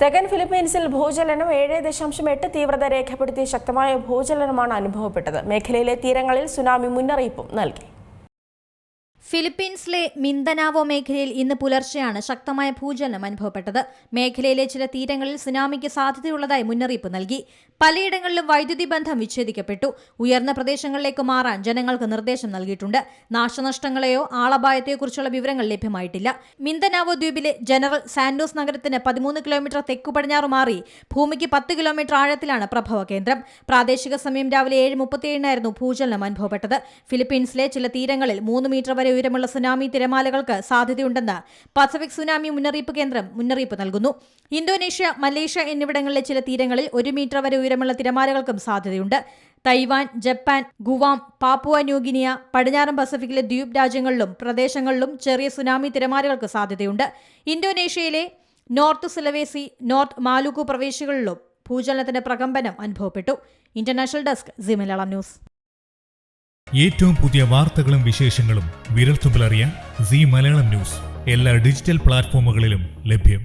തെക്കൻ ഫിലിപ്പീൻസിൽ ഭൂചലനം 7.8 തീവ്രത രേഖപ്പെടുത്തിയ ശക്തമായ ഭൂചലനമാണ് അനുഭവപ്പെട്ടത്. മേഖലയിലെ തീരങ്ങളിൽ സുനാമി മുന്നറിയിപ്പും നൽകി. ഫിലിപ്പീൻസിലെ മിന്ദനാവോ മേഖലയിൽ ഇന്ന് പുലർച്ചെയാണ് ശക്തമായ ഭൂചലനം അനുഭവപ്പെട്ടത്. മേഖലയിലെ ചില തീരങ്ങളിൽ സുനാമിക്ക് സാധ്യതയുള്ളതായി മുന്നറിയിപ്പ് നൽകി. പലയിടങ്ങളിലും വൈദ്യുതി ബന്ധം വിച്ഛേദിക്കപ്പെട്ടു. ഉയർന്ന പ്രദേശങ്ങളിലേക്ക് മാറാൻ ജനങ്ങൾക്ക് നിർദ്ദേശം നൽകിയിട്ടുണ്ട്. നാശനഷ്ടങ്ങളെയോ ആളപായത്തെയോ കുറിച്ചുള്ള വിവരങ്ങൾ ലഭ്യമായിട്ടില്ല. മിന്ദനാവോ ദ്വീപിലെ ജനറൽ സാന്റോസ് നഗരത്തിന് 13 കിലോമീറ്റർ തെക്കു പടിഞ്ഞാറ് മാറി ഭൂമിക്ക് 10 കിലോമീറ്റർ ആഴത്തിലാണ് പ്രഭവ കേന്ദ്രം. പ്രാദേശിക സമയം രാവിലെ 7:37 ഭൂചലനം അനുഭവപ്പെട്ടത്. ഫിലിപ്പീൻസിലെ ചില തീരങ്ങളിൽ 3 മീറ്റർ വരെ ഉയരമുള്ള സുനാമി തിരമാലകൾക്ക് സാധ്യതയുണ്ടെന്ന് പസഫിക് സുനാമി മുന്നറിയിപ്പ് കേന്ദ്രം മുന്നറിയിപ്പ് നൽകുന്നു. ഇന്തോനേഷ്യ, മലേഷ്യ എന്നിവിടങ്ങളിലെ ചില തീരങ്ങളിൽ 1 മീറ്റർ വരെ ഉയരമുള്ള തിരമാലകൾക്കും സാധ്യതയുണ്ട്. Taiwan, Japan, Guam, Papua New Guinea, പടിഞ്ഞാറൻ പസഫിക്കിലെ ദ്വീപ് രാജ്യങ്ങളിലും പ്രദേശങ്ങളിലും ചെറിയ സുനാമി തിരമാലകൾക്ക് സാധ്യതയുണ്ട്. ഇന്തോനേഷ്യയിലെ നോർത്ത് സുലവേസി, നോർത്ത് മാലുക്കു പ്രവിശ്യകളിലും ഭൂചലനത്തിന്റെ പ്രകമ്പനം അനുഭവപ്പെട്ടു. International desk Zee Malayalam news. ഏറ്റവും പുതിയ വാർത്തകളും വിശേഷങ്ങളും വിരൽത്തുമ്പിലറിയാൻ സീ മലയാളം ന്യൂസ് എല്ലാ ഡിജിറ്റൽ പ്ലാറ്റ്ഫോമുകളിലും ലഭ്യം.